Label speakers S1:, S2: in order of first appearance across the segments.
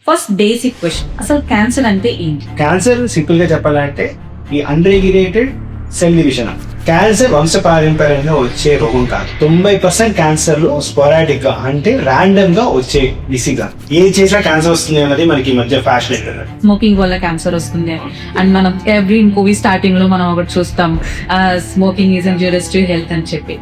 S1: First basic question, అసలు cancer అంటే ఏంటి?
S2: క్యాన్సర్ సింపుల్ గా చెప్పాలంటే ఈ అన్రెగ్యులేటెడ్ సెల్ డివిజన్. క్యాన్సర్ వంశపారంపర్యంగా వచ్చే రోగం కాదు. 90% క్యాన్సర్లు స్పోరాటిక్ గా అంటే ర్యాండమ్ గా వచ్చే డిసీజ్. ఏది చేసినా క్యాన్సర్ వస్తుంది అన్నది మనకి ఈ మధ్య ఫ్యాషన్ అవుతుంది.
S1: స్మోకింగ్ వల్ల క్యాన్సర్ వస్తుంది అండ్ మనం ఎవ్రీ కోవిడ్ స్టార్టింగ్ లో మనం ఒకటి చూస్తాం, smoking is injurious to health అని చెప్పి.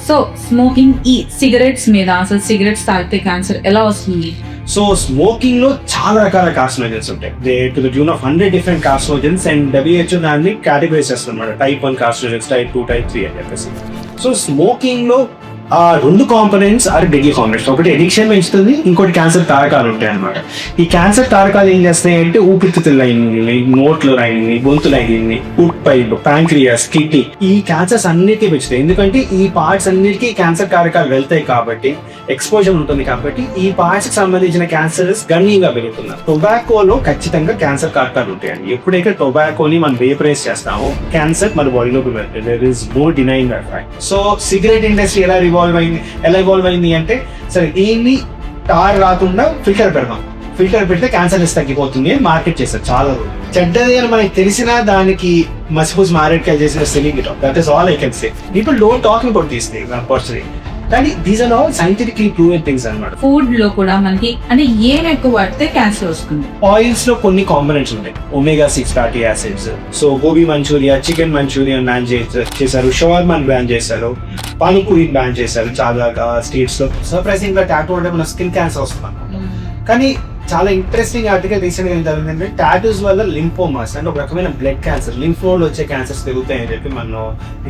S1: సో స్మోకింగ్ ఈ సిగరెట్స్ మీద, అసలు సిగరెట్స్ తాగితే క్యాన్సర్ ఎలా వస్తుంది?
S2: సో స్మోకింగ్ లో చాలా రకాల కార్సినోజన్స్ ఉంటాయి. To the tune of 100 different carcinogens and WHO దాన్ని కేటగరైజ్ చేస్తుంది అన్నమాట. టైప్ 1 కార్సినోజన్స్, టైప్ 2, టైప్ 3 అని చెప్పేసి. సో స్మోకింగ్ లో ఆ రెండు కాంపోనెంట్స్ ఆర్ డెడ్లీ కాంపోనెంట్స్. ఒకటి ఎడిక్షన్ పెంచుతుంది, ఇంకోటి క్యాన్సర్ కారకాలు ఉంటాయి అనమాట. ఈ క్యాన్సర్ కారకాలు ఏం చేస్తాయి అంటే ఊపిరితిత్తులు అయింది, నోట్లు అయింది, గొంతులు అయింది, ఫుడ్ పైప్, పాంక్రియాస్, కిడ్నీ, ఈ క్యాన్సర్స్ అన్నిటికీ పెంచుతాయి. ఎందుకంటే ఈ పార్ట్స్ అన్నిటికీ క్యాన్సర్ కారకాలు వెళ్తాయి కాబట్టి, ఎక్స్పోజర్ ఉంటుంది కాబట్టి ఈ పార్ట్స్ కి సంబంధించిన క్యాన్సర్స్ గణనీయంగా పెరుగుతున్నారు. టొబాకోలో ఖచ్చితంగా క్యాన్సర్ కారకాలు ఉంటాయండి. ఎప్పుడైతే టొబాకోని మనం వేపరైజ్ చేస్తామో క్యాన్సర్ మన బాడీలోకి వెళ్తుంది. There is no denying that fact. So cigarette industry ఎలా ఇవాల్వ్ అయింది అంటే, సరే దీన్ని టార్ రాకుండా ఫిల్టర్ పెడదాం, ఫిల్టర్ పెడితే క్యాన్సర్ రిస్క్ తగ్గిపోతుంది అని మార్కెట్ చేస్తారు. చాలా చెడ్డది అని మనకి తెలిసినా దానికి మసిపూసి మారేడుకాయ చేసిన selling it. That is all I can say. People don't talking about these things personally, కానీ these are all scientifically proven things అన్నమాట.
S1: ఫుడ్ లో కూడా మనకి అంటే ఏం ఎక్కువ వాడితే క్యాన్సర్ వస్తుంది?
S2: ఆయిల్స్ లో కొన్ని కాంపోనెంట్స్ ఉంటాయి. omega-6 fatty acids. So gobi Manchuria, chicken Manchurian ban చేశారు, షవర్మాన్ బ్యాన్ చేశారు, పానీ పూరి బ్యాన్ చేశారు చాలా స్టేట్స్ లో. సర్ప్రైజింగ్ గా టాటూ అంటే మన స్కిన్ క్యాన్సర్ వస్తుంది. కానీ చాలా ఇంట్రెస్టింగ్ ఆర్టికల్ రీసెంట్ గా ఏం జరిగిందంటే, టాటూస్ వల్ల లింఫోమాస్ అంటే ఒక రకమైన బ్లడ్ క్యాన్సర్, లింఫ్ నోడ్ వచ్చే క్యాన్సర్స్ పెరుగుతాయని చెప్పి మనం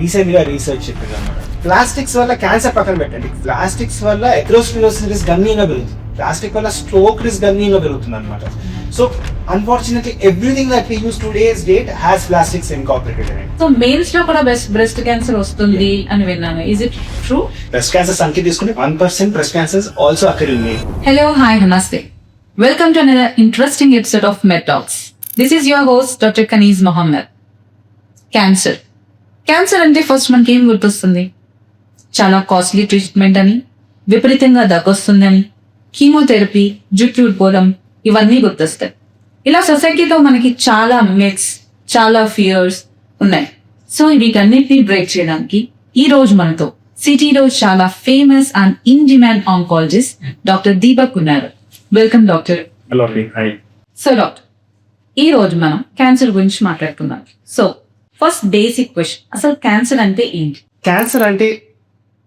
S2: రీసెంట్ గా రీసెర్చ్ చెప్పింది అనమాట. ప్లాస్టిక్స్ వల్ల క్యాన్సర్ పక్కన పెట్టండి, ప్లాస్టిక్స్ వల్ల ఎథెరోస్క్లెరోసిస్ రిస్క్ గణనీయంగా పెరుగుతుంది, ప్లాస్టిక్ వల్ల స్ట్రోక్ రిస్క్ గణనీయంగా పెరుగుతుంది అనమాట. So unfortunately everything that we use today's date has plastics incorporated in it.
S1: So males లో కూడా బ్రెస్ట్ క్యాన్సర్ వస్తుంది అని విన్నాను. Is it true?
S2: Breast cancer సంఖ్య తీసుకుంటే 1% breast cancers also occur in male.
S1: Hello, hi, namaste. Welcome to another interesting episode of Med Talks. This is your host, Dr. Kaneez Mohammed. Cancer అంటే first మనకి ఏం గుర్తొస్తుంది? చాలా costly treatment అని, విపరీతంగా దగ్గొస్తుందని, chemotherapy, జుట్టు ఊడిపోవడం, ఇవన్నీ గుర్తొస్తాయి. ఇలా సొసైటీలో మనకి చాలా మిత్స్, చాలా ఫియర్స్ ఉన్నాయి. సో వీటన్నిటిని బ్రేక్ చేయడానికి ఈ రోజు మనతో సిటీలో చాలా famous and in demand oncologist doctor Deepak ఉన్నారు. Welcome doctor.
S2: హలో అండి. హాయ్.
S1: సో డాక్టర్, ఈ రోజు మనం క్యాన్సర్ గురించి మాట్లాడుతున్నాం. సో ఫస్ట్ బేసిక్ క్వశ్చన్, అసలు క్యాన్సర్ అంటే ఏంటి?
S2: క్యాన్సర్ అంటే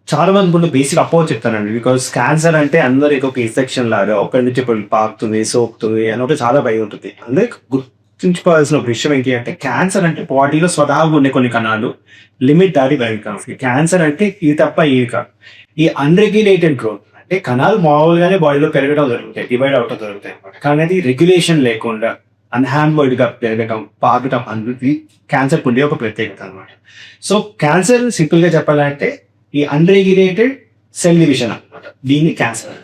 S2: చాలా మంది ఇప్పుడు బేసిక్ అపోజ్ చెప్తానండి. బికాస్ క్యాన్సర్ అంటే అందరికి ఒక ఇన్ఫెక్షన్ లాగా ఒకరి నుంచి పాకుతుంది, సోకుతుంది అని ఒక చాలా భయం ఉంటుంది. అందరికి గుర్తుంచుకోవాల్సిన ఒక విషయం ఏంటి అంటే, క్యాన్సర్ అంటే బాడీలో స్వతహాగా ఉండే కొన్ని కణాలు లిమిట్ దాటి బయటకు. క్యాన్సర్ అంటే ఇది తప్ప ఇది కాదు. ఈ అన్రెగ్యులేటెడ్ గ్రోత్ అంటే కణాలు మామూలుగానే బాడీలో పెరగడం జరుగుతాయి, డివైడ్ అవటం జరుగుతాయి అనమాట. కానీ అది రెగ్యులేషన్ లేకుండా అన్హాంబర్డ్ గా పెరగటం, పాకటం అనేది క్యాన్సర్ ఉండే ఒక ప్రత్యేకత అనమాట. సో క్యాన్సర్ సింపుల్ గా చెప్పాలంటే ఈ అన్రెగ్యులేటెడ్ సెల్ డివిజన్ అనమాట. దీన్ని క్యాన్సర్.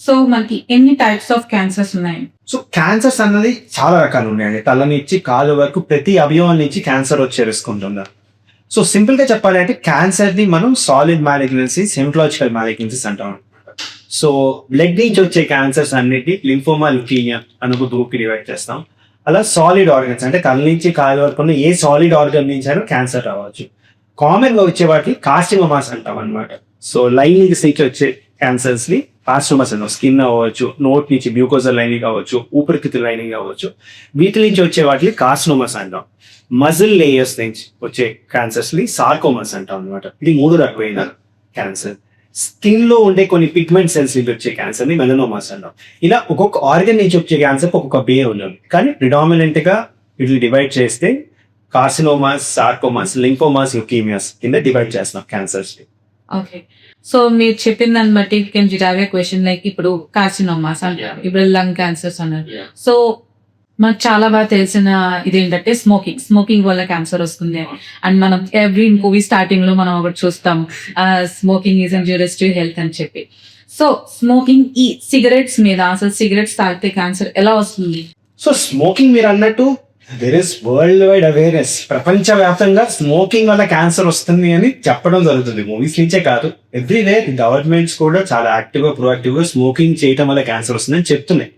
S1: సో మనకి ఎన్ని టైప్స్ ఆఫ్ క్యాన్సర్స్ ఉన్నాయి?
S2: సో క్యాన్సర్స్ అన్నది చాలా రకాలు ఉన్నాయండి. తల నుంచి కాలు వరకు ప్రతి అవయవం నుంచి క్యాన్సర్ వచ్చే రిస్క్ ఉంటుంది. సో సింపుల్ గా చెప్పాలంటే క్యాన్సర్ ని మనం సాలిడ్ మ్యాలిగ్నెన్సీస్, హెమటాలజికల్ మ్యాలిగ్నెన్సీస్ అంటాం. సో బ్లడ్ నుంచి వచ్చే క్యాన్సర్స్ అన్నిటి లింఫోమా, ల్యూకీమియా అని ఒక గ్రూప్ కి డివైడ్ చేస్తాం. అలా సాలిడ్ ఆర్గన్స్ అంటే తల నుంచి కాలు వరకు ఏ సాలిడ్ ఆర్గన్ నుంచి అయినా క్యాన్సర్ రావచ్చు. కామన్ గా వచ్చే వాటిని కార్సినోమాస్ అంటాం అనమాట. సో లైనింగ్స్ నుంచి వచ్చే క్యాన్సర్స్ ని కార్సినోమాస్ అంటాం. స్కిన్ అవ్వచ్చు, నోట్ నుంచి మ్యూకోజల్ లైనింగ్ అవ్వచ్చు, ఊపిరితిత్తుల లైనింగ్ అవ్వచ్చు. వీటి నుంచి వచ్చే వాటిని కార్సినోమాస్ అంటాం. మజిల్ లేయర్స్ నుంచి వచ్చే క్యాన్సర్స్ ని సార్కోమాస్ అంటాం అనమాట. ఇది 3 రకమైన క్యాన్సర్. స్కిన్ లో ఉండే కొన్ని పిగ్మెంట్ సెల్స్ నుంచి వచ్చే క్యాన్సర్ ని మెలనోమాస్ అంటాం. ఇలా ఒక్కొక్క ఆర్గన్ నుంచి వచ్చే క్యాన్సర్ ఒక్కొక్క పేరు ఉన్నది. కానీ ప్రిడామినెంట్ గా వీటిని డివైడ్ చేస్తే కార్సినోమాస్, సార్కోమాస్, లింఫోమాస్, ల్యూకీమియాస్ కింద డివైడ్ చేస్తున్నాం క్యాన్సర్స్.
S1: ఓకే. సో మీరు చెప్పిన దాన్ని బట్టి క్వశ్చన్ లైక్ ఇప్పుడు కార్సినోమాస్ అంటారు, ఇప్పుడు లంగ్ క్యాన్సర్స్ అన్నారు. సో మనకు చాలా బాగా తెలిసిన ఇదేంటంటే స్మోకింగ్ వల్ల క్యాన్సర్ వస్తుంది అండ్ మనం ఎవ్రీ కోవిడ్ స్టార్టింగ్ లో మనం ఒకటి చూస్తాం, smoking is injurious to health అని చెప్పి. సో స్మోకింగ్ ఈ సిగరెట్స్ మీద, అసలు సిగరెట్స్ తాగితే క్యాన్సర్ ఎలా వస్తుంది?
S2: సో స్మోకింగ్ మీరు అన్నట్టు there is worldwide awareness. ప్రపంచవ్యాప్తంగా స్మోకింగ్ వల్ల క్యాన్సర్ వస్తుంది అని చెప్పడం జరుగుతుంది. మూవీస్ నుంచే కాదు, ఎవ్రీవేర్ గవర్నమెంట్స్ కూడా చాలా యాక్టివ్ గా, ప్రొయాక్టివ్ గా స్మోకింగ్ చేయటం వల్ల క్యాన్సర్ వస్తుందని చెప్తున్నాయి.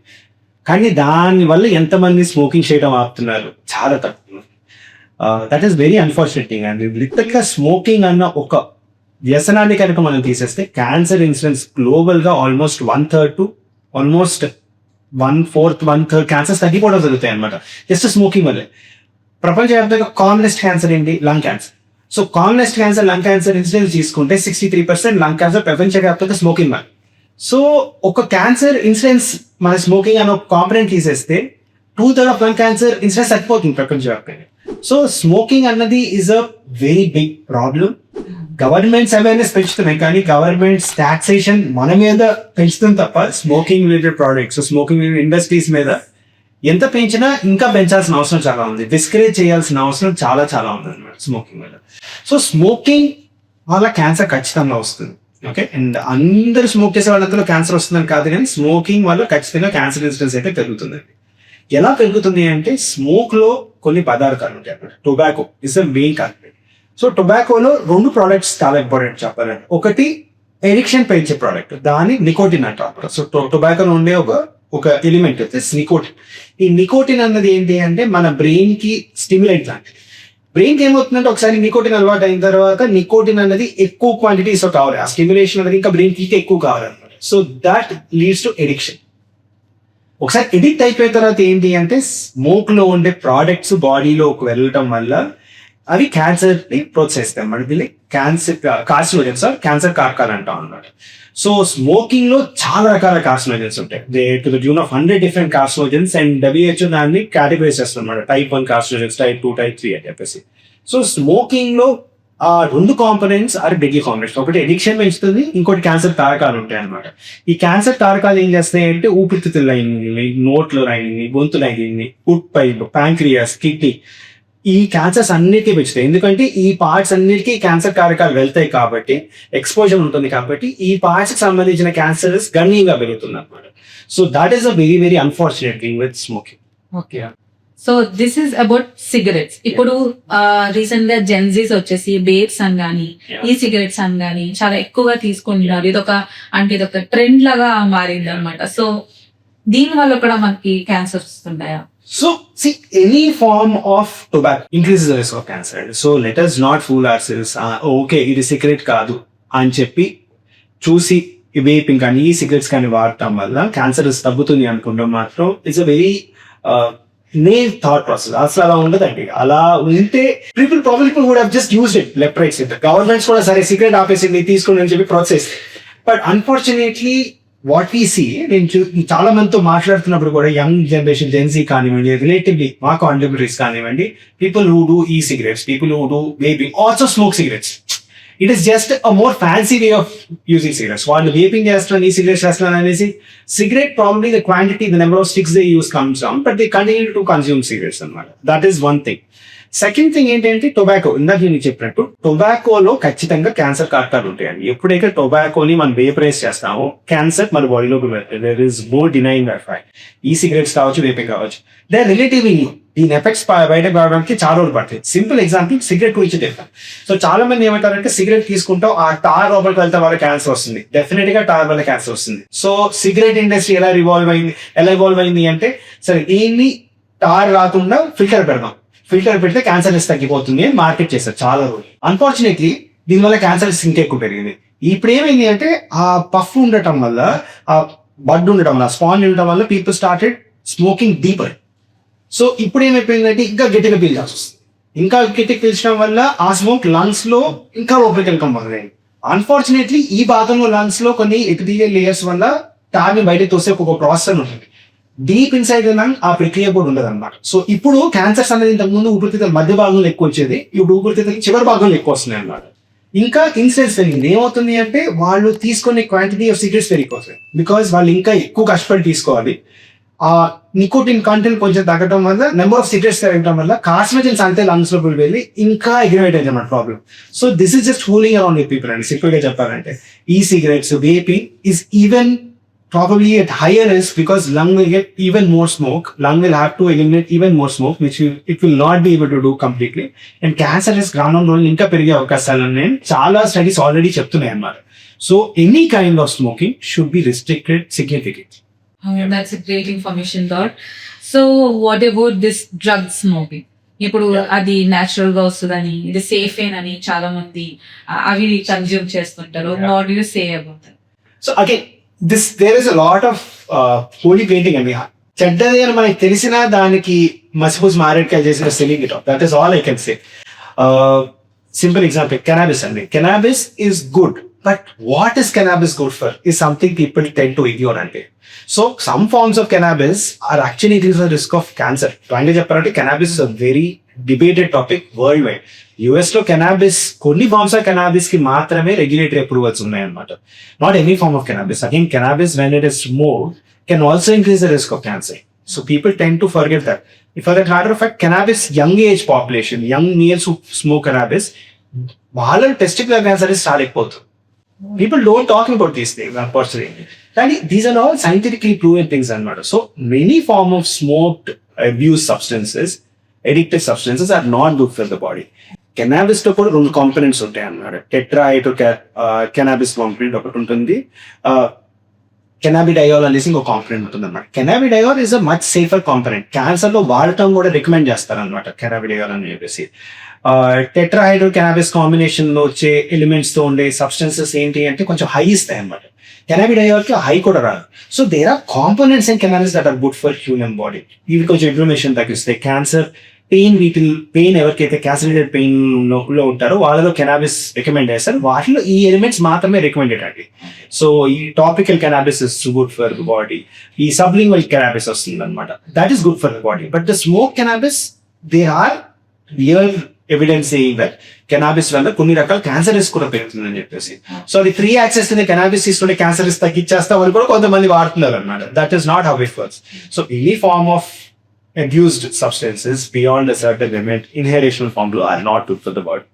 S2: కానీ దానివల్ల ఎంతమంది స్మోకింగ్ చేయడం ఆపుతున్నారు? చాలా తక్కువ. That is very unfortunate thing. And లిటరల్గా స్మోకింగ్ అన్న ఒక వ్యసనాన్ని కనుక మనం తీసేస్తే క్యాన్సర్ ఇన్సిడెన్స్ గ్లోబల్గా ఆల్మోస్ట్ 1/3 to ఆల్మోస్ట్ 1/4 క్యాన్సర్స్ తగ్గిపోవడం జరుగుతాయి అనమాట జస్ట్ స్మోకింగ్ వల్లే. ప్రపంచవ్యాప్తంగా కామనెస్ట్ క్యాన్సర్ ఏంటి? Lung cancer. So commonest cancer lung cancer incidence తీసుకుంటే 63% లంగ్ క్యాన్సర్ ప్రపంచవ్యాప్తంగా స్మోకింగ్ వల్ల. సో ఒక క్యాన్సర్ ఇన్సిడెన్స్ మన స్మోకింగ్ అనే ఒక కాంపనెంట్ తీసేస్తే 2/3 ఆఫ్ లంగ్ క్యాన్సర్ ఇన్సిడెన్స్ తగ్గిపోతుంది ప్రపంచవ్యాప్తంగా. సో స్మోకింగ్ అన్నది is a very big problem. Governments awareness పెంచుతున్నాయి కానీ గవర్నమెంట్స్ టాక్సేషన్ మన మీద పెంచుతుంది తప్ప smoking related products, smoking industries మీద ఎంత పెంచినా ఇంకా పెంచాల్సిన అవసరం చాలా ఉంది. డిస్కరేజ్ చేయాల్సిన అవసరం చాలా చాలా ఉంది అనమాట స్మోకింగ్ మీద. సో స్మోకింగ్ వల్ల క్యాన్సర్ ఖచ్చితంగా వస్తుంది. ఓకే, అండ్ అందరూ స్మోక్ చేసే వాళ్ళందరూ క్యాన్సర్ వస్తుందని కాదు, కానీ స్మోకింగ్ వల్ల ఖచ్చితంగా క్యాన్సర్ ఇన్సిడెన్స్ అయితే పెరుగుతుందండి. ఎలా పెరుగుతుంది అంటే స్మోక్ లో కొన్ని పదార్థాలు ఉంటాయి అన్నమాట. Tobacco is the main concept. So టొబాకోలో 2 ప్రోడక్ట్స్ చాలా ఇంపార్టెంట్ చెప్పాలంటే, ఒకటి ఎడిక్షన్ పెంచే ప్రోడక్ట్, దాని నికోటిన్ అంటారు. సో టొబాకోలో ఉండే ఒక ఎలిమెంట్ నికోటిన్. ఈ నికోటిన్ అన్నది ఏంటి అంటే మన బ్రెయిన్ కి స్టిమ్యులేట్ లాంటిది. బ్రెయిన్ కి ఏమవుతుందంటే ఒకసారి నికోటిన్ అలవాటు అయిన తర్వాత నికోటిన్ అనేది ఎక్కువ క్వాంటిటీస్ కావాలి, ఆ స్టిమ్యులేషన్ అనేది ఇంకా బ్రెయిన్ కి ఎక్కువ కావాలన్నమాట. So that leads to addiction. ఒకసారి ఎడిక్ట్ అయిపోయిన తర్వాత ఏంటి అంటే స్మోక్ లో ఉండే ప్రోడక్ట్స్ బాడీలోకి వెళ్ళటం వల్ల అవి క్యాన్సర్ ని ప్రోత్సహిస్తాయి అన్నమాట. వీళ్ళకి కార్సినోజన్స్ క్యాన్సర్ కారకాలు అంటాం అన్నమాట. సో స్మోకింగ్ లో చాలా రకాల కార్సినోజన్స్ ఉంటాయి. To the tune of 100 different carcinogens. And WHO దాన్ని కేటగరైజ్ చేస్తుంది అనమాట. Type 1 కార్సినోజన్స్, Type 2, Type 3 అని చెప్పేసి. సో స్మోకింగ్ లో ఆ 2 కాంపోనెంట్స్ ఆర్ డెడ్లీ కాంపోనెంట్స్. ఒకటి ఎడిక్షన్ పెంచుతుంది, ఇంకోటి క్యాన్సర్ కారకాలు ఉంటాయి అనమాట. ఈ క్యాన్సర్ కారకాలు ఏం చేస్తాయి అంటే ఊపిరితిత్తులు అయినాయి, నోట్లు అయినాయి, గొంతులు అయినాయి, ఫుడ్ పైప్, పాంక్రియాస్, కిడ్నీ, ఈ క్యాన్సర్స్ అన్నిటికీ పెంచుతాయి. ఎందుకంటే ఈ పార్ట్స్ అన్నిటికీ క్యాన్సర్ కారకాలు వెళ్తాయి కాబట్టి, ఎక్స్పోజర్ ఉంటుంది కాబట్టి ఈ పార్ట్స్ కి సంబంధించిన క్యాన్సర్స్ గణనీయంగా పెరుగుతుంది అనమాట. So that is a very very unfortunate thing with smoking.
S1: Okay, so this is about cigarettes. ఇప్పుడు రీసెంట్ గా జెన్జీస్ వచ్చేసి వేప్స్ అని గానీ ఈ సిగరెట్స్ అని గానీ చాలా ఎక్కువగా తీసుకుంటున్నారు. ఇదొక ట్రెండ్ లాగా మారింది అనమాట. సో దీని వల్ల కూడా మనకి cancer వస్తుంటాయా?
S2: So, see, any form of tobacco increases the risk of cancer. So, let us not fool ourselves. Okay, ఇది సిగరెట్ కాదు అని చెప్పి చూసి వేపింగ్ కానీ ఈ సిగరెట్స్ కానీ వాడటం వల్ల క్యాన్సర్ తగ్గుతుంది అనుకుంటాం మాత్రం it's a very naive thought process. అసలు అలా ఉండదండి. అలా ఉంటే people would have just used it left right centre. Governments కూడా సరే సిగరెట్ ఆపేసింది తీసుకోండి అని చెప్పి ప్రోత్సహిస్తాయి. But unfortunately what we see, నేను చాలా మందితో మాట్లాడుతున్నప్పుడు కూడా యంగ్ జనరేషన్ జెన్సీ కానివ్వండి, రిలేటివ్లీ మా కాంటెంపరీస్ కానివ్వండి, people who do e cigarettes, people who do vaping also smoke cigarettes. It is just a more fancy way of using cigarettes. వాళ్ళు vaping చేస్తున్నాను, ఈ సిగరెట్స్ చేస్తున్నాను అనేసి cigarette probably the quantity, the number of sticks they use comes down, but they continue to consume cigarettes అనమాట. That is one thing. Second thing ఏంటంటే tobacco. ఇందాక నేను చెప్పినట్టు టొబాకోలో ఖచ్చితంగా క్యాన్సర్ కారకాలు ఉంటాయండి. ఎప్పుడైతే టొబాకోని మనం వేపరైజ్ చేస్తామో క్యాన్సర్ మన బాడీలోకి వెళ్తుంది. There is no denying that fact. E cigarettes కావచ్చు, వేపింగ్ కావచ్చు, దే ఆర్ రిలేటివ్లీ న్యూ. దీని ఎఫెక్ట్స్ బయటకు రావడానికి చాలా రోజులు పడుతుంది. సింపుల్ ఎగ్జాంపుల్ సిగరెట్ గురించి చెప్తాను. సో చాలా మంది ఏమంటారంటే సిగరెట్ తీసుకుంటాం, ఆ టార్ లోపలికి వెళ్తే వాళ్ళ క్యాన్సర్ వస్తుంది. డెఫినెట్ గా టార్ వల్ల క్యాన్సర్ వస్తుంది. సో సిగరెట్ ఇండస్ట్రీ ఎలా ఇవాల్వ్ అయింది అంటే సరే దీన్ని టార్ రాకుండా ఫిల్టర్ పెడదాం, ఫిల్టర్ పెడితే క్యాన్సర్ రిస్క్ తగ్గిపోతుంది అని మార్కెట్ చేస్తారు చాలా రోజులు. అన్ఫార్చునేట్లీ దీనివల్ల క్యాన్సర్ రిస్క్ ఇంకా ఎక్కువ పెరిగింది. ఇప్పుడు ఏమైంది అంటే ఆ పఫ్ ఉండటం వల్ల, ఆ బడ్ ఉండటం వల్ల, స్పాంజ్ ఉండటం వల్ల people started smoking deeper. So ఇప్పుడు ఏమైపోయిందంటే ఇంకా గట్టిగా పీల్చాల్సి వస్తుంది. ఇంకా గట్టిగా పీల్చడం వల్ల ఆ స్మోక్ లంగ్స్ లో ఇంకా లోపలికి వెళ్ళడం మొదలైంది. అన్ఫార్చునేట్లీ ఈ భాగంలో లంగ్స్ లో కొన్ని ఎపిథీలియల్ లేయర్స్ వల్ల టార్ని బయటకు తోసే ఒక ప్రాసెస్ ఉంటుంది. డీప్ ఇన్సైడ్ లంగ్ ఆ ప్రక్రియ కూడా ఉండదు అనమాట. సో ఇప్పుడు క్యాన్సర్స్ అనేది ఇంతకు ముందు ఊపిరితిత్తుల మధ్య భాగంలో ఎక్కువ వచ్చేది, ఇప్పుడు ఊపిరితిత్తుల చివరి భాగంలో ఎక్కువ వస్తున్నాయి అన్నమాట. ఇంకా ఇన్సిడెన్స్ పెరిగింది. ఏమవుతుంది అంటే వాళ్ళు తీసుకునే క్వాంటిటీ ఆఫ్ సిగరెట్స్ పెరిగిపోతాయి. బికాస్ వాళ్ళు ఇంకా ఎక్కువ కష్టపడి తీసుకోవాలి. ఆ నికోటిన్ కంటెంట్ కొంచెం తగ్గడం వల్ల, నెంబర్ ఆఫ్ సిగరెట్స్ పెరగడం వల్ల కార్సినోజన్స్ అంతే లంగ్స్ లోకి వెళ్ళి ఇంకా ఎగ్రివేట్ అయింది అన్నమాట problem. So this is just fooling around with people అండి. సింపుల్ గా చెప్పాలంటే ఈ cigarettes, vaping is even probably at higher risk because lung will get even more smoke. Lung will have to eliminate even more smoke, which it will not be able to do completely. And cancer risk రానున్న రోజులు ఇంకా పెరిగే అవకాశాలని చాలా studies already చెప్తున్నాయి అన్నమాట. So any kind of smoking should be restricted significantly.
S1: That's a great information, Dot. So, what about this drug smoking? ఇప్పుడు అది న్యాచురల్ గా వస్తుందని, ఇది సేఫ్ అని చాలా మంది అవి కన్జ్యూమ్ చేస్తుంటారు. What you say about that?
S2: So again there is a lot of holy painting అండి. చెడ్డది అని మనకి తెలిసిన దానికి మసిపూసి మారేడుకాయ చేసిన selling it. That is all I can say. Simple example cannabis అండి. Cannabis is good, but what is cannabis good for is something people tend to ignore అంటే. So some forms of cannabis are actually increase the risk of cancer. ఫ్రాంక్గా చెప్పాలంటే cannabis is a very debated topic worldwide. US లో cannabis కొన్ని forms of cannabis కి మాత్రమే regulatory approvals ఉన్నాయన్నమాట. Not any form of cannabis. Again cannabis when it is smoked can also increase the risk of cancer. So people tend to forget that. For that matter of fact, cannabis young age population, young males who smoke cannabis, వాళ్ళ testicular cancer is start అయిపోతుంది. People don't talk about these things, unfortunately. And these are all scientifically proven things అన్నమాట. So many form of smoked abused substances, addictive substances are not good for the body. Cannabis లో కూడా రెండు components ఉంటాయి అన్నమాట. టెట్రాహైడ్రో cannabis component ఒకటి ఉంటుంది. కెనాబిడయోల్ అనేసి ఇంకో కాంపోనెంట్ ఉంటుంది అనమాట. Cannabidiol is a much safer component. Cancer లో వాడటం కూడా రికమెండ్ చేస్తారనమాట కెనాబిడయోల్ అని చెప్పేసి. టెట్రాహైడ్రో కెనాబిస్ కాంబినేషన్ లో వచ్చే ఎలిమెంట్స్ తో ఉండే సబ్స్టెన్సెస్ ఏంటి అంటే కొంచెం హై ఇస్తాయి అనమాట. కెనాబిడయోల్ కి హై కూడా రాదు. So there are components in cannabis that are good for human body. ఇవి కొంచెం ఇన్ఫ్లమేషన్ తగ్గిస్తాయి. క్యాన్సర్ పెయిన్ ఎవరికైతే క్యాన్సర్ పెయిన్ లో ఉంటారో వాళ్ళలో కెనాబిస్ రికమెండ్ చేస్తారు. వాటిలో ఈ ఎలిమెంట్స్ మాత్రమే రికమెండెడ్ అండి. సో ఈ topical cannabis is good for the body. ఈ సబ్లింగ్వల్ కెనాబిస్ వస్తుంది అనమాట. That is good for the body. But the smoke cannabis they are real evidence saying that cannabis వల్ల కొన్ని రకాల క్యాన్సర్ రిస్క్ కూడా పెరుగుతుందని చెప్పేసి. సో అది ఫ్రీ యాక్సెస్ కెనాబిస్ తీసుకుంటే క్యాన్సర్ రిస్క్ తగ్గించేస్తా వాళ్ళు కూడా కొంతమంది వాడుతున్నారు అనమాట. That is not how it works. So any form of abused substances beyond a certain limit, inhalational form are not good for the body.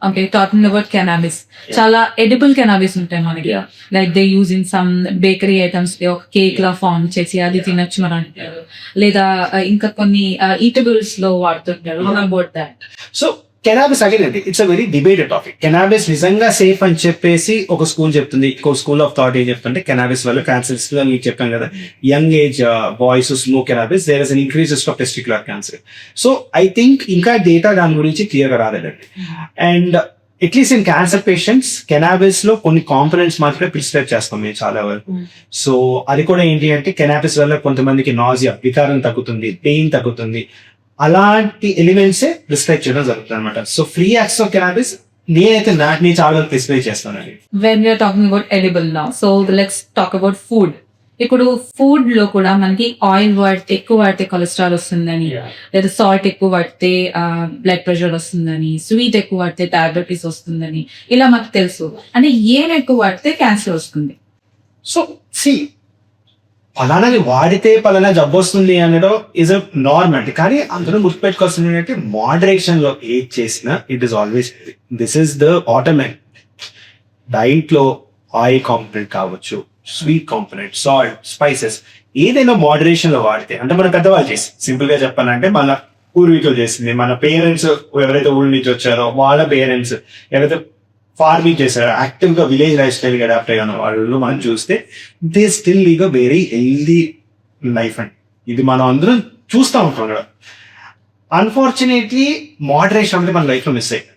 S1: Okay, talking about cannabis. Chala edible cannabis ఉంటాయి మనకి. Like they use in some bakery items, ఒక cake లా form చేసి అది తినొచ్చు అని అంటారు. లేదా ఇంకా కొన్ని ఈటబుల్స్ లో వాడుతుంటారు. About that.
S2: So cannabis again అండి it's a very debated topic. Cannabis నిజంగా సేఫ్ అని చెప్పేసి ఒక స్కూల్ చెప్తుంది. ఇంకో స్కూల్ ఆఫ్ థాట్ ఏం చెప్తుంటే కెనాబిస్ వల్ల క్యాన్సర్ మీకు చెప్పాను కదా, young age boys smoke cannabis there is an increase risk of testicular cancer. So I think ఇంకా డేటా దాని గురించి క్లియర్ గా రాలేదండి. And at least in cancer patients cannabis లో కొన్ని కాంపోనెంట్స్ మాత్రమే ప్రిస్క్రైబ్ చేస్తాం మేము చాలా వరకు. సో అది కూడా ఏంటి అంటే కెనాబిస్ వల్ల కొంతమందికి నాజియా, వికారం తగ్గుతుంది, పెయిన్ తగ్గుతుంది. అలాంటి ఎలిమెంట్సే ప్రిస్క్రైబ్ చేయడం జరుగుతుంది అనమాట. So free access of cannabis నేనైతే నాటిని చాలా ప్రిస్క్రైబ్ చేస్తానండి.
S1: When you're talking about edible now, so let's talk about food. ఇప్పుడు ఫుడ్ లో కూడా మనకి ఆయిల్ ఎక్కువ వాడితే కొలెస్ట్రాల్ వస్తుందని, లేదా సాల్ట్ ఎక్కువ వాడితే బ్లడ్ ప్రెషర్ వస్తుందని, స్వీట్ ఎక్కువ వాడితే డయాబెటీస్ వస్తుందని ఇలా మనకు తెలుసు. అంటే ఏం ఎక్కువ వాడితే క్యాన్సర్ వస్తుంది.
S2: సో సి పలానాని వాడితే పలానా జబ్బు వస్తుంది అనడం ఇస్ అ నార్మ్ అంటే. కానీ అందులో గుర్తుపెట్టుకోవాల్సింది ఏంటంటే మోడరేషన్ లో ఏది చేసినా it is always this is the automate. Diet లో ఆయిల్ కాంపోనెంట్ కావచ్చు, స్వీట్ కాంపోనెంట్, సాల్ట్, స్పైసెస్ ఏదైనా మోడరేషన్ లో వాడితే, అంటే మన పెద్దవాళ్ళు చేసి సింపుల్ గా చెప్పాలంటే మన పూర్వీకులు చేసింది, మన పేరెంట్స్ ఎవరైతే ఊళ్ళ నుంచి వచ్చారో వాళ్ళ పేరెంట్స్ ఎవరైతే ఫార్మింగ్ చేశారు, యాక్టివ్ గా విలేజ్ లైఫ్ స్టైల్ గా అడాప్ట్ అయిన వాళ్ళు మనం చూస్తే they still leave a very healthy life అండి. ఇది మనం అందరం చూస్తూ ఉంటాం కదా. అన్ఫార్చునేట్లీ మోడరేషన్ అంటే మన లైఫ్ లో మిస్ అయ్యింది.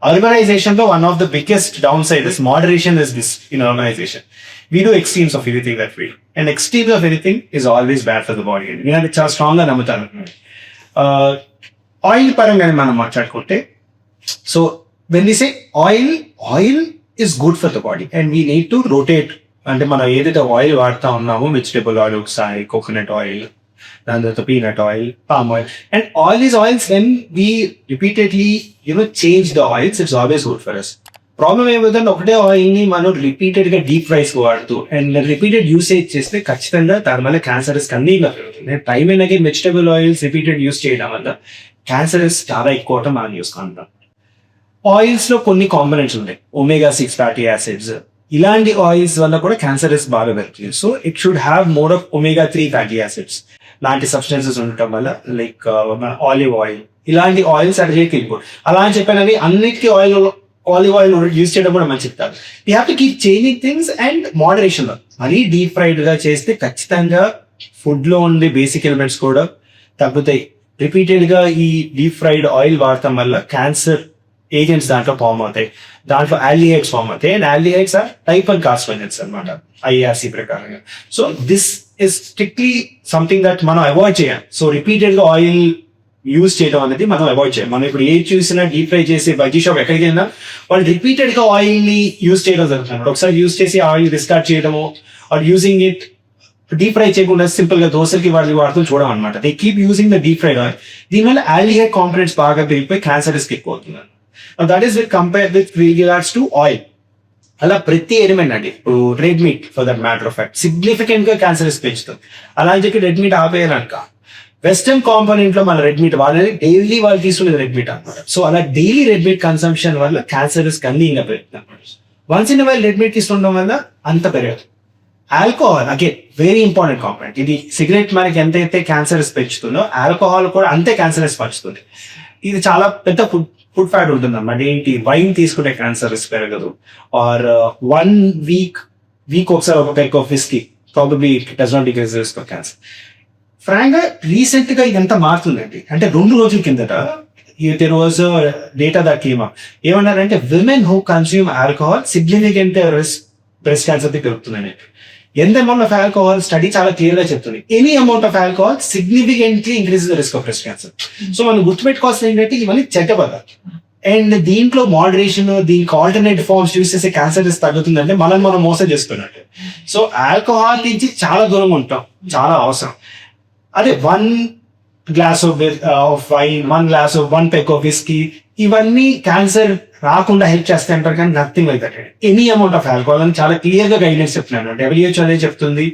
S2: Urbanization though, one of the biggest downside is moderation is this in urbanization. We do extremes of everything that we do. And extremes of anything is always bad for the body. You know, it's a stronger namutan. Oil parangani manam maatladukunte. So when we say oil is good for the body and we need to rotate. అంటే మనం ఏదైతే oil వాడుతా ఉన్నామో vegetable oil ఒకసారి, coconut oil, దాని తర్వాత peanut oil, palm oil, and all these oils when we repeatedly change the oils it's always good for us. Problem ఏమవుతుందంటే ఒకటే ఆయిల్ ని మనం రిపీటెడ్ గా డీప్ ఫ్రైస్ వాడుతూ అండ్ రిపీటెడ్ యూసేజ్ చేస్తే ఖచ్చితంగా దాని వల్ల క్యాన్సర్ రిస్క్ అన్ని పెరుగుతుంది. Time and again vegetable oils repeated use చేయడం వల్ల క్యాన్సర్ రిస్క్ చాలా ఎక్కువ అవటం మనం చూసుకుంటాం. ఆయిల్స్ లో కొన్ని కాంపోనెంట్స్ ఉంటాయి, omega-6 ఫ్యాటీ యాసిడ్స్, ఇలాంటి ఆయిల్స్ వల్ల కూడా క్యాన్సర్ రిస్క్ బాగా పెరుగుతుంది. So it should have more of omega-3 fatty acids లాంటి సబ్స్టెన్సెస్ ఉండటం వల్ల, లైక్ ఆలివ్ ఆయిల్, ఇలాంటి ఆయిల్స్ అడిగేకి వెళ్ళిపోయి అలా అని చెప్పానని అన్నిటికీ ఆయిల్ ఆలివ్ ఆయిల్ యూజ్ చేయడం కూడా మంచిది కాదు. You have to keep changing things and moderation లో. మరీ డీప్ ఫ్రైడ్ గా చేస్తే ఖచ్చితంగా ఫుడ్ లో ఉండే బేసిక్ ఎలిమెంట్స్ కూడా తగ్గుతాయి. రిపీటెడ్ గా ఈ డీప్ ఫ్రైడ్ ఆయిల్ వాడటం వల్ల క్యాన్సర్ ఏజెంట్స్ దాంట్లో ఫామ్ అవుతాయి, దాంట్లో ఆల్డిహైడ్స్ ఫామ్ అవుతాయి. And aldehydes are type 1 carcinogens అనమాట IARC ప్రకారంగా. So this is strictly something that మనం అవాయిడ్ చేయాలి. సో రిపీటెడ్ గా ఆయిల్ యూజ్ చేయడం అనేది మనం అవాయిడ్ చేయాలి. మనం ఇప్పుడు ఏది చూసినా డీప్ ఫ్రై చేసి బజ్జీ షాప్ ఎక్కడికి వెళ్ళినా వాళ్ళు రిపీటెడ్ గా ఆయిల్ ని యూజ్ చేయడం జరుగుతుంది. ఒకసారి యూజ్ చేసి ఆయిల్ డిస్కార్డ్ చేయడము or using it deep fry చేయకుండా సింపుల్ గా దోశలకి వాటికి వాడుతూ చూడడం అనమాట. They keep using the deep fried oil. దీనివల్ల ఆల్డిహైడ్ కాంపోనెంట్స్ బాగా పెరిగిపోయి క్యాన్సర్ రిస్క్ ఎక్కువ అవుతుంది. That is with compare with regards to oil. అలా ప్రతి ఎలిమెంట్ అండి, ఇప్పుడు red meat for that matter of fact significant గా క్యాన్సర్ రిస్క్ పెంచుతుంది. అలా అని చెప్పి రెడ్ మీట్ ఆపేయాలనుక వెస్టర్న్ కాంపోనెంట్ లో మన రెడ్ మీట్ వాళ్ళని డైలీ వాళ్ళు తీసుకునేది రెడ్ మీట్ అనమాట. సో అలా డైలీ రెడ్ మీట్ కన్సంప్షన్ వల్ల క్యాన్సర్ రిస్క్ అన్ని ఇంకా పెరుగుతుంది అనమాట. Once in while red meat తీసుకుండడం వల్ల అంత పెరగదు. Alcohol again very important component. ఇది సిగరెట్ మనకి ఎంతైతే క్యాన్సర్ రిస్క్ పెంచుతుందో ఆల్కహాల్ కూడా అంతే క్యాన్సర్ రిస్క్ పెంచుతుంది. ఇది చాలా పెద్ద ఫుడ్ ఫ్యాట్ ఉంటుంది అన్నమాట. ఏంటి, వైన్ తీసుకుంటే క్యాన్సర్ రిస్క్ పెరగదు. ఆర్ 1 వీక్ ఒకసారి ఒక peg of whisky probably it does not decrease risk of cancer. Frank గా రీసెంట్ గా ఇదంతా మారుతుందండి. అంటే 2 రోజుల కిందట there was a data that came up. ఏమన్నారంటే women who consume alcohol significant risk breast cancer కి పెరుగుతుందని. ఎంత అమౌంట్ ఆఫ్ ఆల్కహాల్ స్టడీ చాలా క్లియర్ గా చెప్తుంది. Any amount of alcohol significantly increase the risk of breast cancer. So మనం గుర్తుపెట్టుకోవాల్సింది ఏంటంటే ఇవన్నీ చెడ్డ పదార్థాలు. అండ్ దీంట్లో మోడరేషన్, దీనికి ఆల్టర్నేటివ్ ఫార్మ్స్ యూస్ చేసే క్యాన్సర్ రిస్క్ తగ్గుతుందంటే మనం మోసం చేస్తున్నట్టు. సో ఆల్కహాల్ నుంచి చాలా దూరంగా ఉంటాం, చాలా అవసరం. అదే 1 glass of wine, 1 glass of 1 peg of whisky ఇవన్నీ క్యాన్సర్ రాకుండా హెల్ప్ చేస్తాయి అంటారు, కానీ nothing like that. Any amount of alcohol అని చాలా క్లియర్ గా గైడ్లైన్స్ చెప్తున్నాను. WHO అదే చెప్తుంది.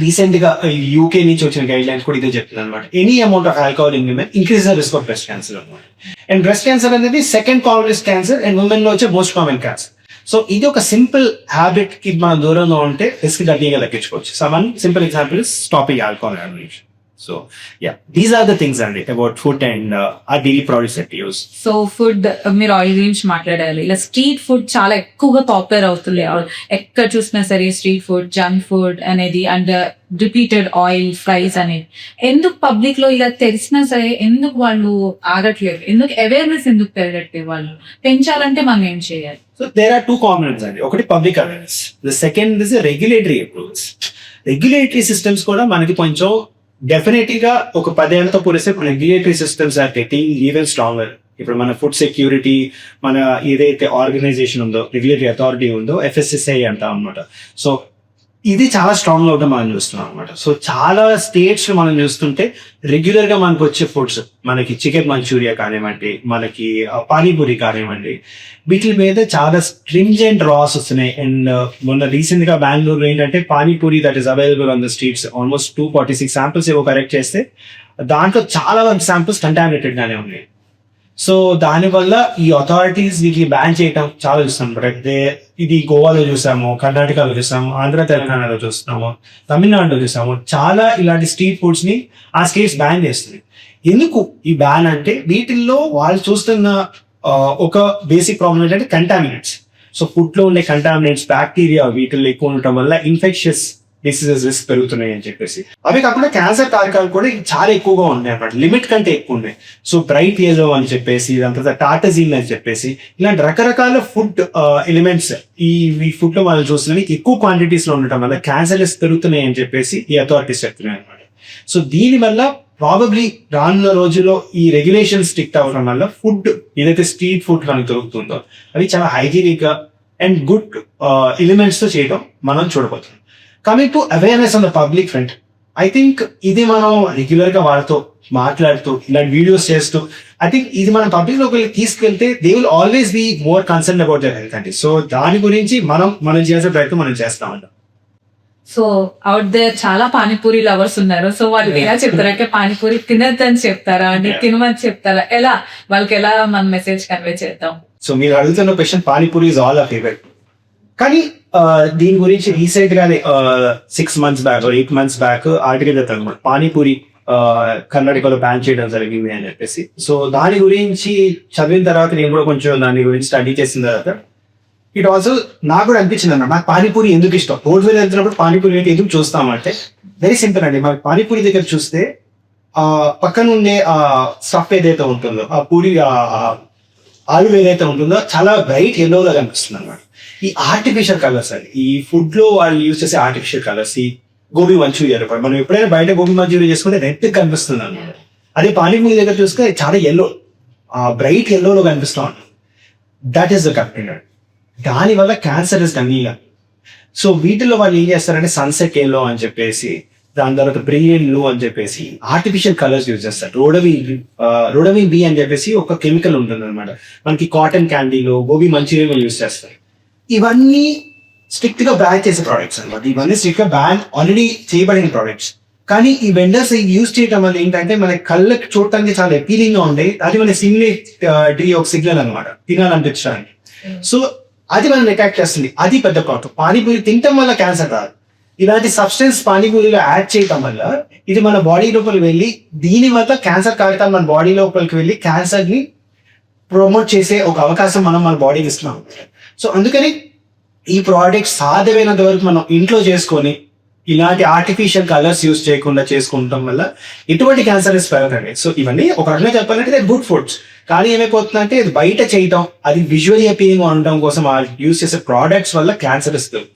S2: రీసెంట్ గా UK నుంచి వచ్చిన గైడ్ లైన్స్ కూడా ఇదే చెప్తుంది అనమాట. Any amount of alcohol in women increase the risk of breast cancer అనమాట. అండ్ బ్రెస్ట్ క్యాన్సర్ అనేది second common cancer and women లో వచ్చే మోస్ట్ కామన్ క్యాన్సర్. సో ఇది ఒక సింపుల్ హ్యాబిట్ కి మనం దూరంగా ఉంటే రిస్క్ గట్టిగా తగ్గించుకోవచ్చు. So one simple example is stopping alcohol addiction. So yeah, these are the things and about food and our daily products that we use.
S1: So food మీరు oil గురించి మాట్లాడాలి. ఇలా స్ట్రీట్ ఫుడ్ చాలా ఎక్కువగా పాపులర్ అవుతుంది. ఎక్కడ చూసినా సరే స్ట్రీట్ ఫుడ్, జంక్ ఫుడ్ అనేది అండ్ రిపీటెడ్ ఆయిల్ ఫ్రైస్ అనేది. ఎందుకు పబ్లిక్ లో ఇలా తెలిసినా సరే ఎందుకు వాళ్ళు ఆగట్లేదు? ఎందుకు అవేర్నెస్ ఎందుకు పెరగట్లేదు? వాళ్ళు పెంచాలంటే మనం ఏం చేయాలి?
S2: So there are 2 components అండి. ఒకటి public awareness, the second is regulatory approvals. Regulatory systems కూడా మనకి కొంచెం డెఫినెట్ గా ఒక 10 ఏళ్లతో పోలిస్తే regulatory systems are getting even stronger. ఇప్పుడు మన ఫుడ్ సెక్యూరిటీ, మన ఏదైతే ఆర్గనైజేషన్ ఉందో, రెగ్యులేటరీ అథారిటీ ఉందో, FSSAI అంటాం అనమాట. సో ఇది చాలా స్ట్రాంగ్ గా ఉండడం మనం చూస్తున్నాం అనమాట. సో చాలా స్టేట్స్ లో మనం చూస్తుంటే రెగ్యులర్ గా మనకు వచ్చే ఫుడ్స్, మనకి చికెన్ మంచూరియా కానివ్వండి, మనకి పానీపూరి కానివ్వండి, వీటి మీద చాలా స్ట్రింజెంట్ రాస్ వస్తున్నాయి. అండ్ మొన్న రీసెంట్ గా బెంగళూరు ఏంటంటే panipuri that is available on the streets almost 246 samples ఏవో కరెక్ట్ చేస్తే దాంట్లో చాలా శాంపిల్స్ కంటామినేటెడ్ గానే ఉన్నాయి. సో దానివల్ల ఈ అథారిటీస్ వీటిని బ్యాన్ చేయడం చాలా చూస్తాం. ఇది గోవాలో చూసాము, కర్ణాటకలో చూసాము, ఆంధ్ర తెలంగాణలో చూస్తున్నాము, తమిళనాడులో చూసాము. చాలా ఇలాంటి స్ట్రీట్ ఫుడ్స్ ని ఆ స్టేట్స్ బ్యాన్ చేస్తుంది. ఎందుకు ఈ బ్యాన్ అంటే వీటిల్లో వాళ్ళు చూస్తున్న ఒక బేసిక్ ప్రాబ్లం ఏంటంటే కంటామినెంట్స్. సో ఫుడ్ లో ఉండే కంటామినెంట్స్, బ్యాక్టీరియా వీటిల్లో ఎక్కువ ఉండటం వల్ల ఇన్ఫెక్షన్స్ డిసీజెస్ రిస్క్ పెరుగుతున్నాయి అని చెప్పేసి. అవి కాకుండా క్యాన్సర్ కారకాలు కూడా చాలా ఎక్కువగా ఉన్నాయి అన్నమాట, లిమిట్ కంటే ఎక్కువ ఉన్నాయి. సో బ్రైట్ యెల్లో అని చెప్పేసి, దాని టాటజిన్ అని చెప్పేసి, ఇలాంటి రకరకాల ఫుడ్ ఎలిమెంట్స్ ఈ ఫుడ్ లో మనం చూస్తున్నాయి ఎక్కువ క్వాంటిటీస్ లో ఉండటం వల్ల క్యాన్సర్ రిస్క్ పెరుగుతున్నాయి అని చెప్పేసి ఈ అథారిటీస్ చెప్తున్నాయి అనమాట. సో దీని వల్ల ప్రాబబ్లీ రానున్న రోజుల్లో ఈ రెగ్యులేషన్ స్ట్రిక్ట్ అవ్వడం వల్ల ఫుడ్ ఏదైతే స్ట్రీట్ ఫుడ్ మనకు దొరుకుతుందో అవి చాలా హైజీనిక్ గా అండ్ గుడ్ ఎలిమెంట్స్ తో చేయడం మనం చూడబోతున్నాం. Coming to awareness on the public front, I think ఇది మనం రెగ్యులర్ గా వాళ్ళతో మాట్లాడుతూ ఇలాంటి వీడియోస్ చేస్తూ ఐ థింక్ ఇది మనం పబ్లిక్ లోకి తీసుకెళ్తే they will always be more concern about their health అండి. సో దాని గురించి మనం చేసే ప్రయత్నం మనం చేస్తామంట.
S1: సో అవుట్ దేర్ చాలా పానీపూరి లవర్స్ ఉన్నారు. సో వాళ్ళు ఎలా చెప్తారా? అంటే పానీపూరి తినద్దని చెప్తారా అండి, తినమని చెప్తారా? ఎలా వాళ్ళకి ఎలా మన మెసేజ్ కన్వే చేద్దాం?
S2: సో మీరు అడుగుతున్న question, panipuri is all our favourite. కానీ దీని గురించి రీసెంట్ గానే 6 months back 8 months back article చదివాను. పానీపూరి కర్ణాటకలో బ్యాన్ చేయడం జరిగింది అని చెప్పేసి. సో దాని గురించి చదివిన తర్వాత నేను కూడా కొంచెం దాని గురించి స్టడీ చేసిన తర్వాత ఇట్ ఆల్సో నాకు కూడా అనిపించింది అన్నమాట. నాకు పానీపూరి ఎందుకు ఇష్టం, రోడ్ మీద వెళ్తున్నప్పుడు పానీపూరి ఎందుకు చూస్తామంటే వెరీ సింపుల్ అండి. మనకి పానీపూరి దగ్గర చూస్తే పక్కన ఉండే స్టఫ్ ఏదైతే ఉంటుందో, ఆ పూరి ఆలు ఏదైతే ఉంటుందో చాలా బ్రైట్ ఎల్లోగా కనిపిస్తుంది అనమాట. ఈ ఆర్టిఫిషియల్ కలర్స్ అండి, ఈ ఫుడ్ లో వాళ్ళు యూజ్ చేసే ఆర్టిఫిషియల్ కలర్స్. ఈ గోబీ మంచూరియా మనం ఎప్పుడైనా బయట గోబీ మంచూరియా చేసుకుంటే రెడ్ కనిపిస్తుంది అనమాట. అదే పానీపూరి దగ్గర చూస్తే చాలా ఎల్లో, బ్రైట్ ఎల్లోలో కనిపిస్తా ఉంటుంది. That is the content. దానివల్ల క్యాన్సర్ ఇస్ డన్నీగా. సో వీటిలో వాళ్ళు ఏం చేస్తారంటే సన్సెట్ ఎల్లో అని చెప్పేసి, దాని తర్వాత బ్రిలియన్ బ్లూ అని చెప్పేసి ఆర్టిఫిషియల్ కలర్స్ యూజ్ చేస్తారు. రోడవిన్ బి అని చెప్పేసి ఒక కెమికల్ ఉంటుంది అనమాట. మనకి కాటన్ క్యాండీలో, గోబీ మంచూరియన్ యూజ్ చేస్తారు. ఇవన్నీ స్ట్రిక్ట్ గా బ్యాన్ చేసే ప్రోడక్ట్స్ అనమాట. ఇవన్నీ స్ట్రిక్ట్ గా బ్యాన్ ఆల్రెడీ చేయబడిన ప్రోడక్ట్స్. కానీ ఈ వెండర్స్ యూజ్ చేయడం వల్ల ఏంటంటే మన కళ్ళకి చూడటానికి చాలా అపీలింగ్ గా ఉండే, అది మన సిగ్నల్ ఒక సిగ్నల్ అనమాట, తినాలనిపించడానికి. సో అది మనం అటాక్ చేస్తుంది. అది పెద్ద ప్రాబ్లం. పానీపూరి తినటం వల్ల క్యాన్సర్ రాదు. ఇలాంటి సబ్స్టెన్స్ పానీపూరిలో యాడ్ చేయటం వల్ల ఇది మన బాడీ లోపలికి వెళ్ళి, దీని వల్ల క్యాన్సర్ కారకాలు మన బాడీ లోపలికి వెళ్ళి క్యాన్సర్ ని ప్రమోట్ చేసే ఒక అవకాశం మనం మన బాడీకి ఇస్తున్నాం. సో అందుకని ఈ ప్రోడక్ట్ సాధ్యమైనంత వరకు మనం ఇంట్లో చేసుకొని ఇలాంటి ఆర్టిఫిషియల్ కలర్స్ యూజ్ చేయకుండా చేసుకుంటాం వల్ల ఎటువంటి క్యాన్సర్ పెరగదండి. సో ఇవన్నీ ఒక రకంగా చెప్పాలంటే గుడ్ ఫుడ్స్. కానీ ఏమైపోతుందంటే ఇది బయట చేయటం, అది విజువల్లీ అపీలింగ్ ఉండడం కోసం యూజ్ చేసే ప్రోడక్ట్స్ వల్ల క్యాన్సర్ ఇస్తుంది.